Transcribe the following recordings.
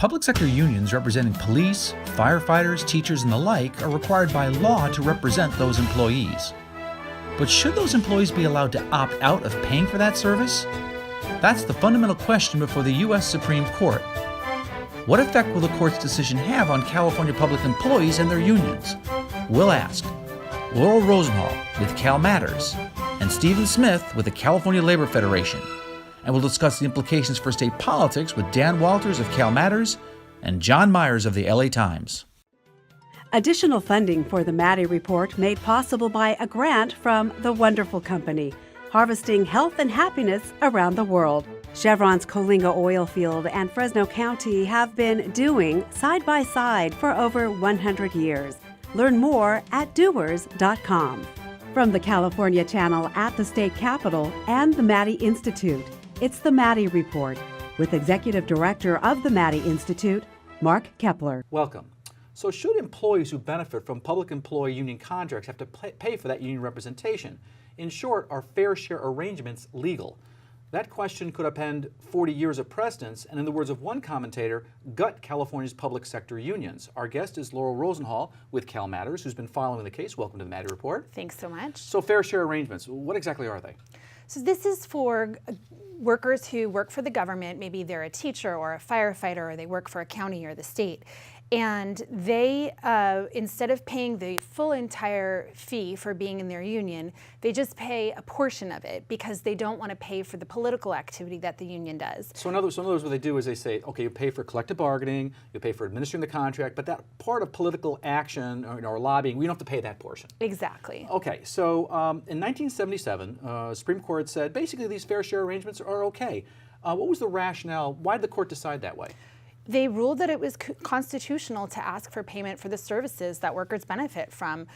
Public sector unions representing police, firefighters, teachers, and the like are required by law to represent those employees. But should those employees be allowed to opt out of paying for that service? That's the fundamental question before the U.S. Supreme Court. What effect will the court's decision have on California public employees and their unions? We'll ask Laurel Rosenhall with CALmatters and Stephen Smith with the California Labor Federation. And we'll discuss the implications for state politics with Dan Walters of CALmatters and John Myers of the LA Times. Additional funding for the Maddy Report made possible by a grant from The Wonderful Company, harvesting health and happiness around the world. Chevron's Coalinga oil field and Fresno County have been doing side by side for over 100 years. Learn more at doers.com. From the California Channel at the State Capitol and the Maddy Institute, it's the Maddy Report with Executive Director of the Maddy Institute, Mark Kepler. Welcome. So should employees who benefit from public employee union contracts have to pay for that union representation? In short, are fair share arrangements legal? That question could append 40 years of precedence and, in the words of one commentator, gut California's public sector unions. Our guest is Laurel Rosenhall with CALmatters, who's been following the case. Welcome to the Maddy Report. Thanks so much. So fair share arrangements, what exactly are they? So this is for workers who work for the government. Maybe they're a teacher or a firefighter, or they work for a county or the state. And they, instead of paying the full entire fee for being in their union, they just pay a portion of it because they don't want to pay for the political activity that the union does. So in other words, what they do is they say, okay, you pay for collective bargaining, you pay for administering the contract, but that part of political action or lobbying, we don't have to pay that portion. Exactly. Okay, so in 1977, the Supreme Court said basically these fair share arrangements are okay. What was the rationale? Why did the court decide that way? They ruled that it was constitutional to ask for payment for the services that workers benefit from.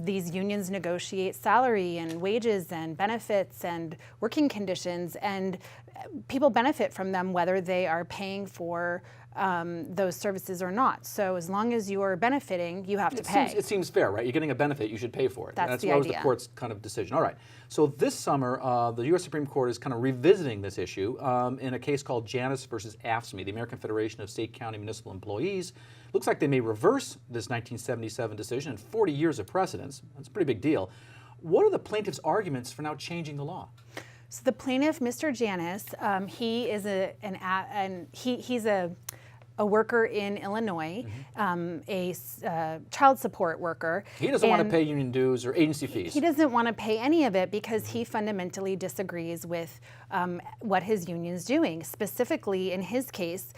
These unions negotiate salary and wages and benefits and working conditions, and people benefit from them whether they are paying for those services or not. So as long as you are benefiting, you have to pay. It seems fair, right? You're getting a benefit, you should pay for it. That's the That was idea. the court's kind of decision. All right. So this summer, the U.S. Supreme Court is kind of revisiting this issue in a case called Janus versus AFSCME, the American Federation of State, County, Municipal Employees. Looks like they may reverse this 1977 decision in 40 years of precedence. That's a pretty big deal. What are the plaintiff's arguments for now changing the law? So the plaintiff, Mr. Janus, he is he's a worker in Illinois, a child support worker. He doesn't want to pay union dues or agency fees. He doesn't want to pay any of it because he fundamentally disagrees with what his union's doing. Specifically, in his case,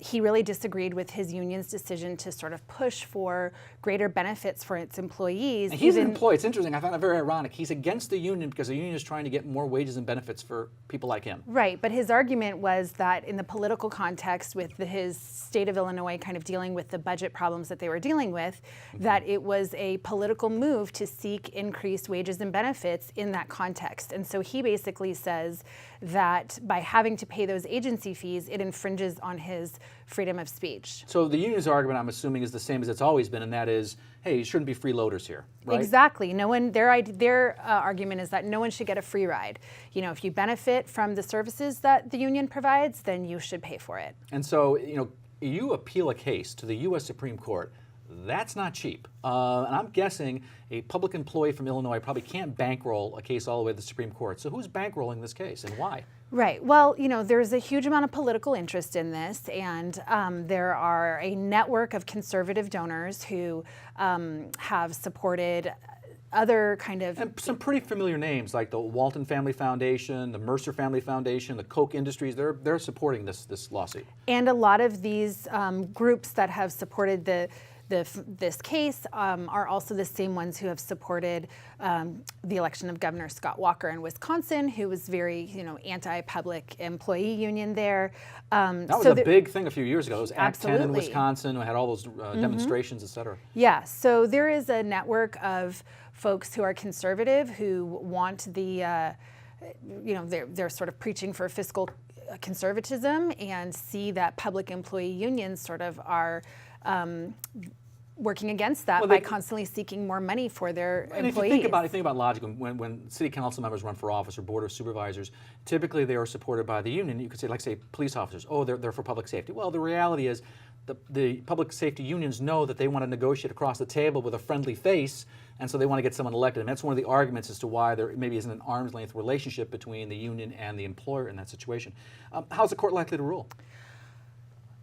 he really disagreed with his union's decision to sort of push for greater benefits for its employees. And he's an employee. It's interesting. I found it very ironic. He's against the union because the union is trying to get more wages and benefits for people like him. Right, but his argument was that in the political context with his state of Illinois kind of dealing with the budget problems that they were dealing with, that it was a political move to seek increased wages and benefits in that context. And so he basically says that by having to pay those agency fees, it infringes on his freedom of speech. So the union's argument, I'm assuming, is the same as it's always been, and that is, hey, you shouldn't be freeloaders here, right? Exactly. No one. Their argument is that no one should get a free ride. You know, if you benefit from the services that the union provides, then you should pay for it. And so, you appeal a case to the U.S. Supreme Court. That's not cheap. And I'm guessing a public employee from Illinois probably can't bankroll a case all the way to the Supreme Court. So who's bankrolling this case and why? Right. Well, there's a huge amount of political interest in this, and there are a network of conservative donors who have supported other kind of... And some pretty familiar names like the Walton Family Foundation, the Mercer Family Foundation, the Koch Industries, they're supporting this lawsuit. And a lot of these groups that have supported this case are also the same ones who have supported the election of Governor Scott Walker in Wisconsin, who was very, anti-public employee union there. That was a big thing a few years ago. It was Act 10 in Absolutely. Wisconsin, who had all those demonstrations, et cetera. Yeah, so there is a network of folks who are conservative who want they're sort of preaching for fiscal conservatism and see that public employee unions sort of are working against that by constantly seeking more money for their and employees. If you think about logic, when city council members run for office or board of supervisors, typically they are supported by the union. You could say, like say, police officers, oh, they're for public safety. Well, the reality is the public safety unions know that they want to negotiate across the table with a friendly face, and so they want to get someone elected. And that's one of the arguments as to why there maybe isn't an arm's length relationship between the union and the employer in that situation. How's the court likely to rule?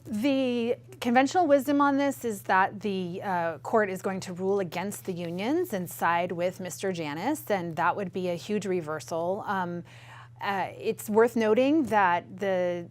The conventional wisdom on this is that the court is going to rule against the unions and side with Mr. Janus, and that would be a huge reversal. It's worth noting that the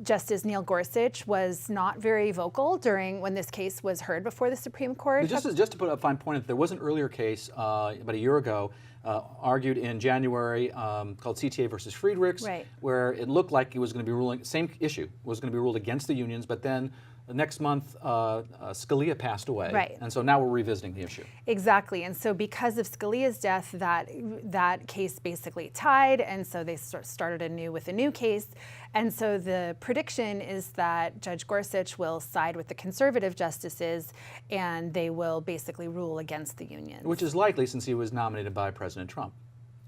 Justice Neil Gorsuch was not very vocal when this case was heard before the Supreme Court. Just to put a fine point, there was an earlier case about a year ago argued in January called CTA versus Friedrichs, right, where it looked like it was going to be ruling, same issue, was going to be ruled against the unions, but then the next month Scalia passed away, right, and so now we're revisiting the issue. Exactly, and so because of Scalia's death, that case basically tied, and so they started anew with a new case. And so the prediction is that Judge Gorsuch will side with the conservative justices, and they will basically rule against the unions. Which is likely since he was nominated by President Trump.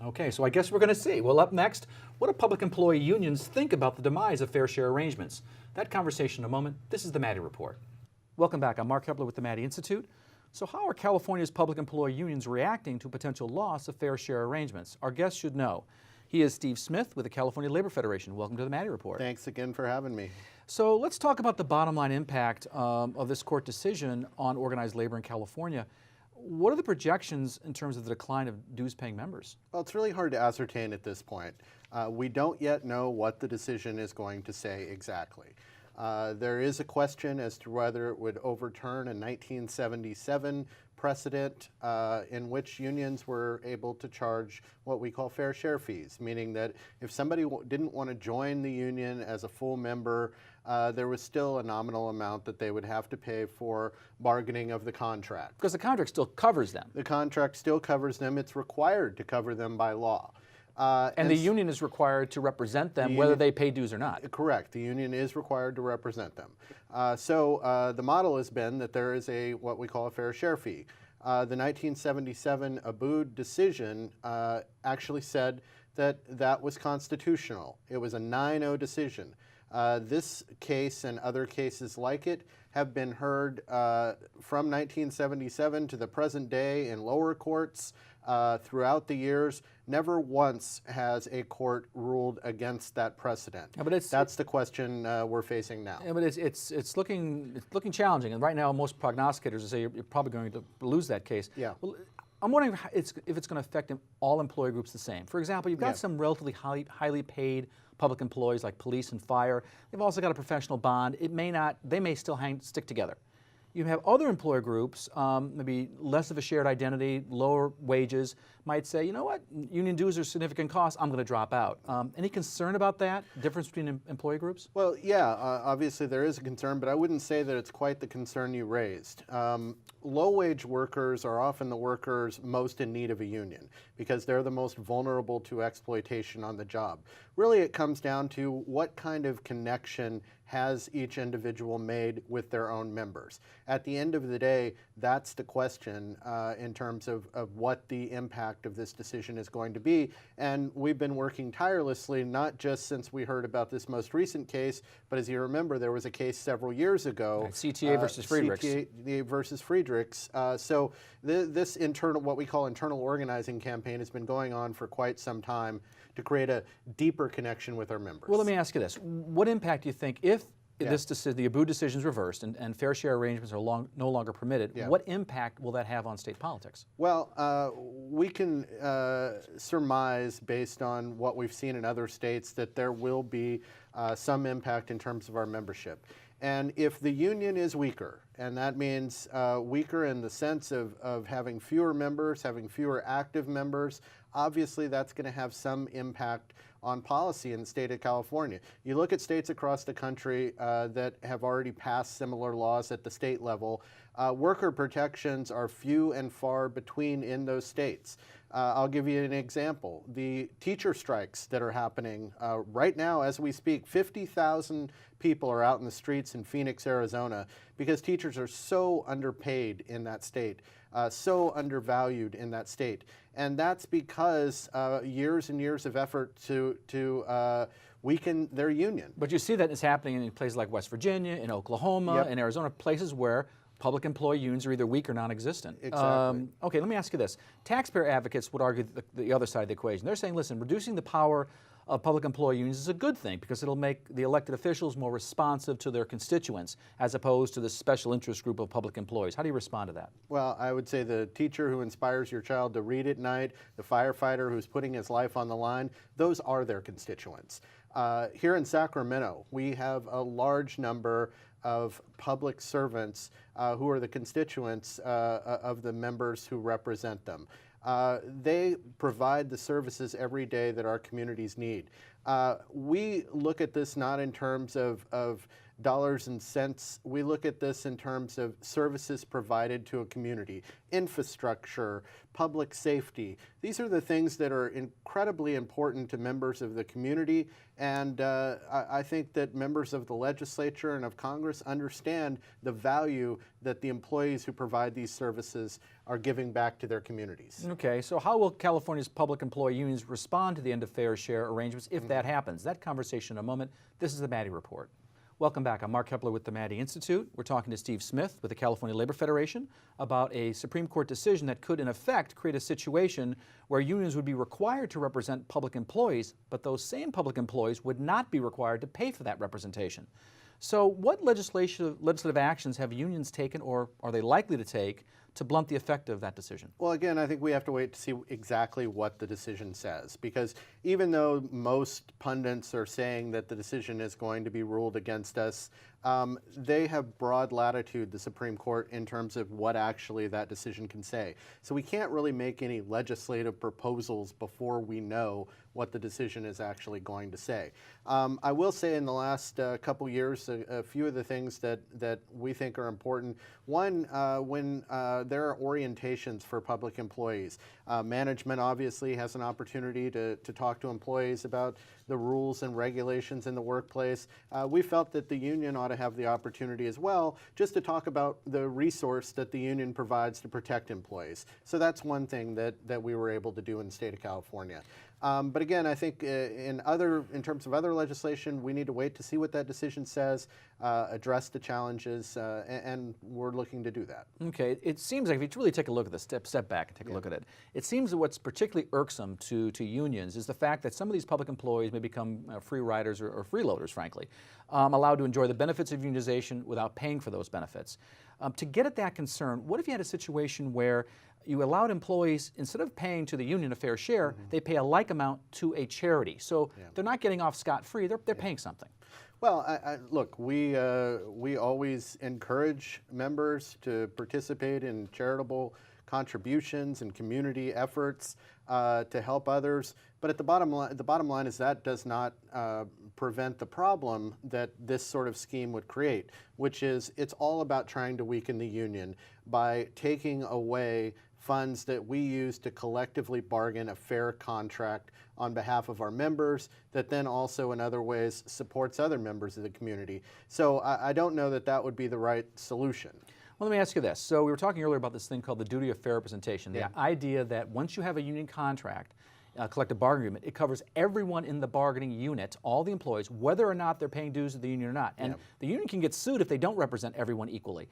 Okay, so I guess we're going to see. Well, up next, what do public employee unions think about the demise of fair share arrangements? That conversation in a moment. This is the Maddy Report. Welcome back. I'm Mark Kepler with the Maddy Institute. So how are California's public employee unions reacting to potential loss of fair share arrangements? Our guest should know. He is Steve Smith with the California Labor Federation. Welcome to the Maddy Report. Thanks again for having me. So let's talk about the bottom line impact of this court decision on organized labor in California. What are the projections in terms of the decline of dues-paying members? Well, it's really hard to ascertain at this point. We don't yet know what the decision is going to say exactly. There is a question as to whether it would overturn a 1977 precedent in which unions were able to charge what we call fair share fees, meaning that if somebody didn't want to join the union as a full member, there was still a nominal amount that they would have to pay for bargaining of the contract. Because the contract still covers them. The contract still covers them. It's required to cover them by law. And the union is required to represent them whether they pay dues or not. Correct. The union is required to represent them. So the model has been that there is what we call a fair share fee. The 1977 Abood decision actually said that that was constitutional. It was a 9-0 decision. This case and other cases like it have been heard from 1977 to the present day in lower courts throughout the years. Never once has a court ruled against that precedent. Yeah, but that's the question we're facing now. Yeah, but it's looking challenging, and right now most prognosticators say you're probably going to lose that case. Yeah. Well, I'm wondering if it's going to affect all employee groups the same. For example, you've got some relatively highly paid public employees like police and fire. They've also got a professional bond. They may still stick together. You have other employer groups, maybe less of a shared identity, lower wages, might say, you know what, union dues are significant costs, I'm going to drop out. Any concern about that, difference between employee groups? Well, yeah, obviously there is a concern, but I wouldn't say that it's quite the concern you raised. Low-wage workers are often the workers most in need of a union because they're the most vulnerable to exploitation on the job. Really, it comes down to what kind of connection has each individual made with their own members. At the end of the day, that's the question in terms of what the impact of this decision is going to be. And we've been working tirelessly, not just since we heard about this most recent case, but as you remember, there was a case several years ago. Right, CTA versus Friedrichs. CTA versus Friedrichs. So this internal, what we call internal organizing campaign has been going on for quite some time to create a deeper connection with our members. Well, let me ask you this. What impact do you think, if the Abood decision is reversed and fair share arrangements are no longer permitted, what impact will that have on state politics? Well, we can surmise based on what we've seen in other states that there will be some impact in terms of our membership. And if the union is weaker, and that means weaker in the sense of having fewer members, having fewer active members, obviously that's going to have some impact on policy in the state of California. You look at states across the country that have already passed similar laws at the state level, worker protections are few and far between in those states. I'll give you an example. The teacher strikes that are happening right now as we speak, 50,000 people are out in the streets in Phoenix, Arizona, because teachers are so underpaid in that state, so undervalued in that state. And that's because years and years of effort to weaken their union. But you see that it's happening in places like West Virginia, in Oklahoma, in Arizona, places where public employee unions are either weak or non-existent. Exactly. Okay, let me ask you this. Taxpayer advocates would argue the other side of the equation. They're saying, listen, reducing the power of public employee unions is a good thing because it'll make the elected officials more responsive to their constituents as opposed to the special interest group of public employees. How do you respond to that? Well, I would say the teacher who inspires your child to read at night, the firefighter who's putting his life on the line, those are their constituents. Here in Sacramento, we have a large number of public servants who are the constituents of the members who represent them. They provide the services every day that our communities need. We look at this not in terms of dollars and cents. We look at this in terms of services provided to a community, infrastructure, public safety. These are the things that are incredibly important to members of the community, and I think that members of the legislature and of Congress understand the value that the employees who provide these services are giving back to their communities. Okay, so how will California's public employee unions respond to the end of fair share arrangements if that happens? That conversation in a moment. This is the Maddy Report. Welcome back. I'm Mark Kepler with the Maddy Institute. We're talking to Steve Smith with the California Labor Federation about a Supreme Court decision that could, in effect, create a situation where unions would be required to represent public employees, but those same public employees would not be required to pay for that representation. So what legislative actions have unions taken or are they likely to take to blunt the effect of that decision? Well, again, I think we have to wait to see exactly what the decision says, because even though most pundits are saying that the decision is going to be ruled against us, they have broad latitude, the Supreme Court, in terms of what actually that decision can say. So we can't really make any legislative proposals before we know what the decision is actually going to say. I will say in the last couple years, a few of the things that we think are important. One, when there are orientations for public employees, management obviously has an opportunity to talk to employees about the rules and regulations in the workplace. We felt that the union ought to have the opportunity as well, just to talk about the resource that the union provides to protect employees. So that's one thing that we were able to do in the state of California. But again, I think in terms of other legislation, we need to wait to see what that decision says, address the challenges, and we're looking to do that. Okay, it seems like if you really take a look at this, step back and take a look at it, it seems that what's particularly irksome to unions is the fact that some of these public employees may become free riders or freeloaders, frankly, allowed to enjoy the benefits of unionization without paying for those benefits. To get at that concern, what if you had a situation where you allowed employees, instead of paying to the union a fair share, they pay a like amount to a charity? So they're not getting off scot-free, they're paying something. Well, look, we always encourage members to participate in charitable contributions and community efforts to help others. But at the bottom line is that does not prevent the problem that this sort of scheme would create, which is it's all about trying to weaken the union by taking away funds that we use to collectively bargain a fair contract on behalf of our members that then also in other ways supports other members of the community. So I don't know that that would be the right solution. Well, let me ask you this. So we were talking earlier about this thing called the duty of fair representation, the idea that once you have a union contract, collective bargaining agreement, it covers everyone in the bargaining unit, all the employees, whether or not they're paying dues to the union or not. And the union can get sued if they don't represent everyone equally.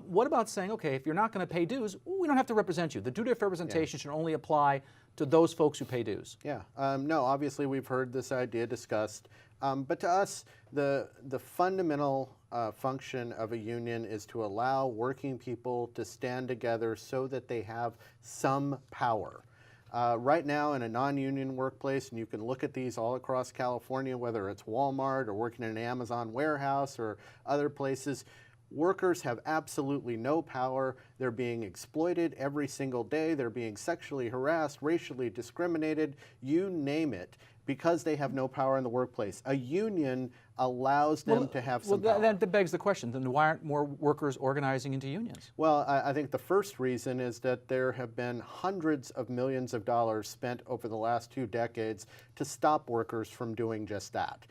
What about saying, okay, if you're not going to pay dues, we don't have to represent you. The duty of fair representation should only apply to those folks who pay dues. No, obviously we've heard this idea discussed, but to us, the fundamental function of a union is to allow working people to stand together so that they have some power. Right now in a non-union workplace, and you can look at these all across California, whether it's Walmart or working in an Amazon warehouse or other places, workers have absolutely no power. They're being exploited every single day. They're being sexually harassed, racially discriminated, you name it. because they have no power in the workplace. A union allows them to have some power. That begs the question, then why aren't more workers organizing into unions? Well, I think the first reason is that there have been hundreds of millions of dollars spent over the last 2 decades to stop workers from doing just that.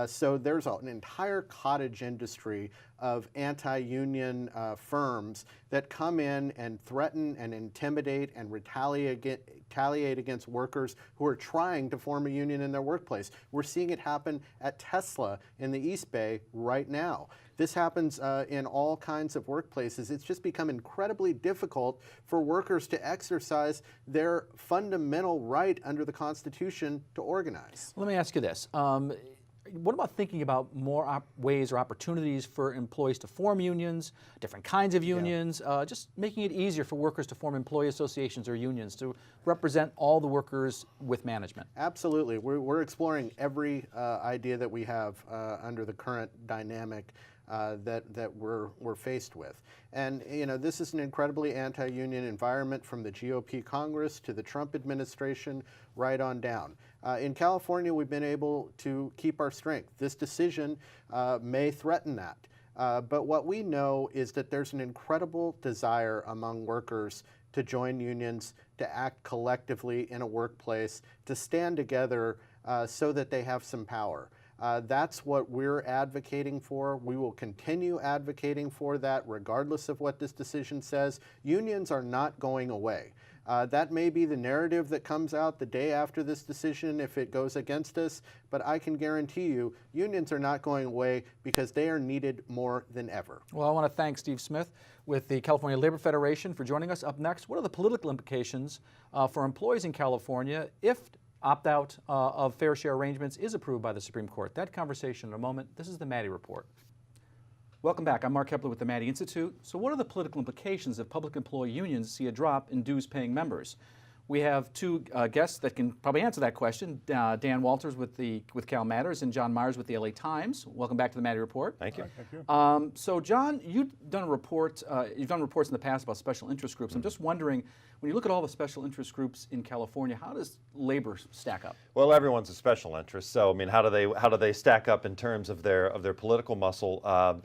So there's an entire cottage industry of anti-union firms that come in and threaten and intimidate and retaliate against workers who are trying to form a union in their workplace. We're seeing it happen at Tesla in the East Bay right now. This happens in all kinds of workplaces. It's just become incredibly difficult for workers to exercise their fundamental right under the Constitution to organize. Let me ask you this. What about thinking about more ways or opportunities for employees to form unions, different kinds of unions, just making it easier for workers to form employee associations or unions to represent all the workers with management? Absolutely. We're exploring every idea that we have under the current dynamic that we're faced with. And this is an incredibly anti-union environment from the GOP Congress to the Trump administration right on down. In California, we've been able to keep our strength. This decision may threaten that. But what we know is that there's an incredible desire among workers to join unions, to act collectively in a workplace, to stand together so that they have some power. That's what we're advocating for. We will continue advocating for that regardless of what this decision says. Unions are not going away. That may be the narrative that comes out the day after this decision if it goes against us, but I can guarantee you unions are not going away because they are needed more than ever. Well, I want to thank Steve Smith with the California Labor Federation for joining us. Up next, what are the political implications for employees in California if opt-out of fair share arrangements is approved by the Supreme Court? That conversation in a moment. This is the Maddy Report. Welcome back. I'm Mark Kepler with the Maddy Institute. So what are the political implications if public employee unions see a drop in dues-paying members? We have two guests that can probably answer that question. Dan Walters with CALmatters and John Myers with the LA Times. Welcome back to the Maddy Report. Thank you. Thank you. So John, you've done reports in the past about special interest groups. I'm just wondering, when you look at all the special interest groups in California, how does labor stack up? Well, everyone's a special interest. So, I mean, how do they stack up in terms of their political muscle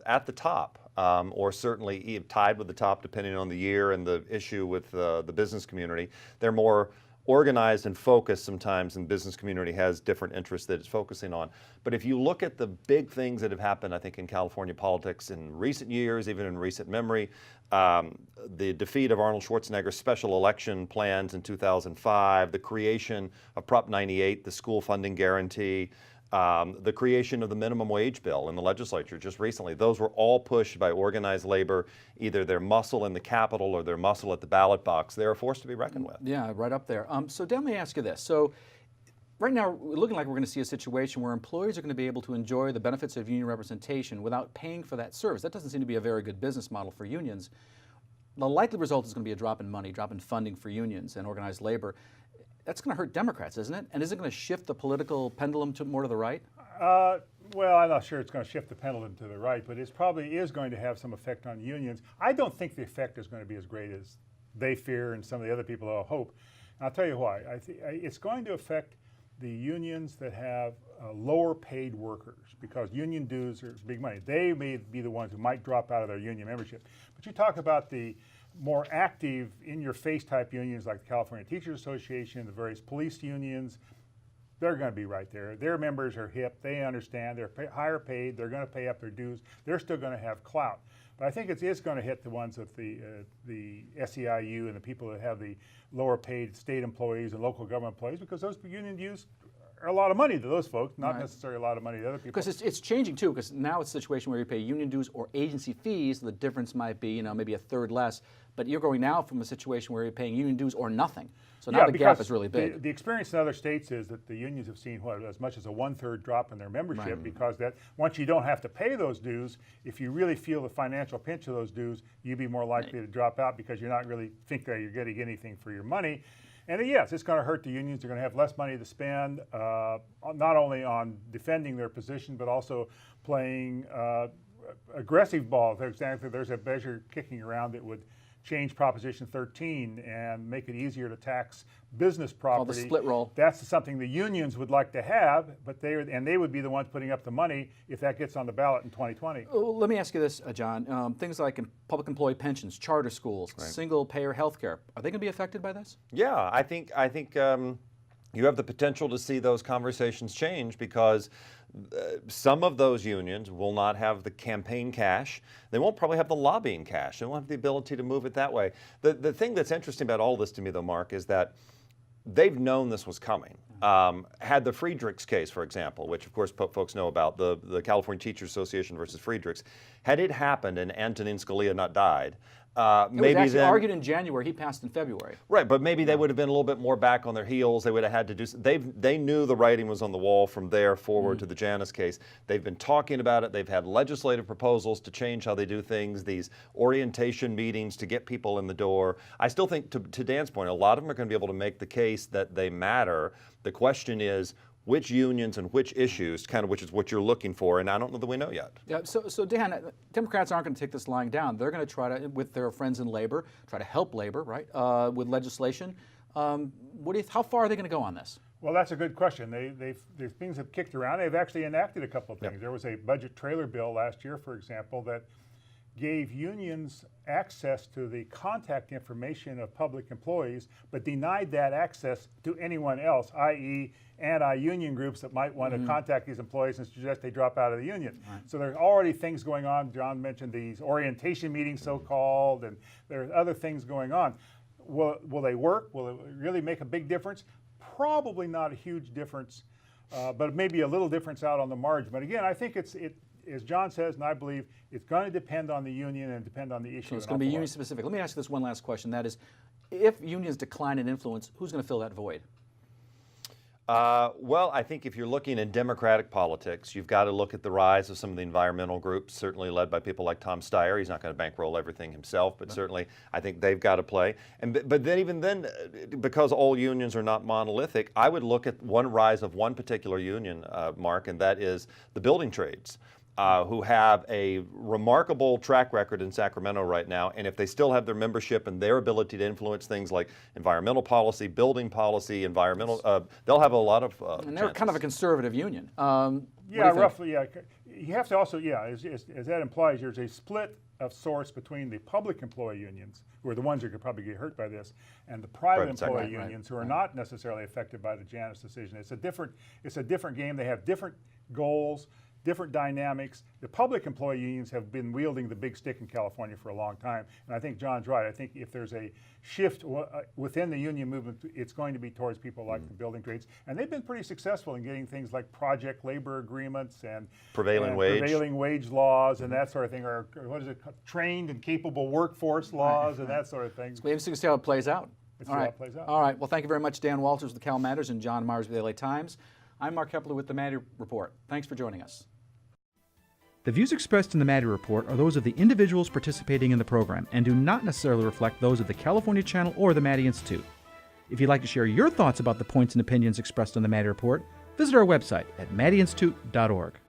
at the top, or certainly tied with the top, depending on the year and the issue with the business community? They're more organized and focused sometimes, and the business community has different interests that it's focusing on. But if you look at the big things that have happened, I think, in California politics in recent years, even in recent memory, the defeat of Arnold Schwarzenegger's special election plans in 2005, the creation of Prop 98, the school funding guarantee, the creation of the minimum wage bill in the legislature just recently, those were all pushed by organized labor, either their muscle in the Capitol or their muscle at the ballot box. They're a force to be reckoned with. Yeah, right up there. So Dan, let me ask you this. So right now, we're looking like we're going to see a situation where employees are going to be able to enjoy the benefits of union representation without paying for that service. That doesn't seem to be a very good business model for unions. The likely result is going to be a drop in money, drop in funding for unions and organized labor. That's going to hurt Democrats, isn't it? And is it going to shift the political pendulum more to the right? Well, I'm not sure it's going to shift the pendulum to the right, but it probably is going to have some effect on unions. I don't think the effect is going to be as great as they fear and some of the other people all hope. And I'll tell you why. It's going to affect the unions that have lower paid workers, because union dues are big money. They may be the ones who might drop out of their union membership. But you talk about the more active, in-your-face type unions like the California Teachers Association, the various police unions, they're going to be right there. Their members are hip. They understand. They're higher paid. They're going to pay up their dues. They're still going to have clout. But I think it is going to hit the ones with the SEIU and the people that have the lower paid state employees and local government employees, because those union dues are a lot of money to those folks, not necessarily a lot of money to other people. Because it's changing too, because now it's a situation where you pay union dues or agency fees. The difference might be, maybe a third less. But you're going now from a situation where you're paying union dues or nothing. So now the gap is really big. The experience in other states is that the unions have seen as much as a 1/3 drop in their membership, because that once you don't have to pay those dues, if you really feel the financial pinch of those dues, you'd be more likely to drop out because you're not really think that you're getting anything for your money. And yes, it's going to hurt the unions. They're going to have less money to spend, not only on defending their position, but also playing aggressive ball. For example, there's a measure kicking around that would change Proposition 13 and make it easier to tax business property. the split roll. That's something the unions would like to have, but they would be the ones putting up the money if that gets on the ballot in 2020. Let me ask you this, John. Things like public employee pensions, charter schools, single-payer health care, are they going to be affected by this? Yeah, I think you have the potential to see those conversations change because some of those unions will not have the campaign cash. They won't probably have the lobbying cash. They won't have the ability to move it that way. The thing that's interesting about all this to me, though, Mark, is that they've known this was coming. Had the Friedrichs case, for example, which of course folks know about, the California Teachers Association versus Friedrichs, had it happened and Antonin Scalia not died, maybe it was actually then argued in January. He passed in February. Right, but maybe they would have been a little bit more back on their heels. They would have had to do. They knew the writing was on the wall from there forward to the Janus case. They've been talking about it. They've had legislative proposals to change how they do things. These orientation meetings to get people in the door. I still think, to Dan's point, a lot of them are going to be able to make the case that they matter. The question is, which unions and which issues, kind of which is what you're looking for, and I don't know that we know yet. Yeah, so Dan, Democrats aren't going to take this lying down. They're going to try to, with their friends in labor, try to help labor, right, with legislation. How far are they going to go on this? Well, that's a good question. Things have kicked around. They've actually enacted a couple of things. Yep. There was a budget trailer bill last year, for example, that gave unions access to the contact information of public employees, but denied that access to anyone else, i.e. anti-union groups that might want to contact these employees and suggest they drop out of the union. Right. So there's already things going on. John mentioned these orientation meetings, so-called, and there's other things going on. Will they work? Will it really make a big difference? Probably not a huge difference, but maybe a little difference out on the margin. But again, I think as John says, and I believe, it's going to depend on the union and depend on the issue. So it's going to be union specific. Let me ask you this one last question. That is, if unions decline in influence, who's going to fill that void? Well, I think if you're looking in Democratic politics, you've got to look at the rise of some of the environmental groups, certainly led by people like Tom Steyer. He's not going to bankroll everything himself, but certainly I think they've got to play. But then even then, because all unions are not monolithic, I would look at one rise of one particular union, Mark, and that is the building trades. Who have a remarkable track record in Sacramento right now, and if they still have their membership and their ability to influence things like environmental policy, building policy, they'll have a lot of and they're kind of a conservative union. Yeah, roughly, yeah. You have to also, as that implies, there's a split of sorts between the public employee unions, who are the ones who could probably get hurt by this, and the private employee unions, who are not necessarily affected by the Janus decision. It's a different game. They have different goals, different dynamics. The public employee unions have been wielding the big stick in California for a long time, and I think John's right. I think if there's a shift within the union movement, it's going to be towards people like the building trades, and they've been pretty successful in getting things like project labor agreements and prevailing wage laws and that sort of thing, or what is it, trained and capable workforce laws and that sort of thing. We'll see how it plays out. All right. Plays out. All right. Well, thank you very much, Dan Walters with the CalMatters and John Myers with the LA Times. I'm Mark Kepler with the Maddy Report. Thanks for joining us. The views expressed in the Maddy Report are those of the individuals participating in the program and do not necessarily reflect those of the California Channel or the Maddy Institute. If you'd like to share your thoughts about the points and opinions expressed on the Maddy Report, visit our website at maddyinstitute.org.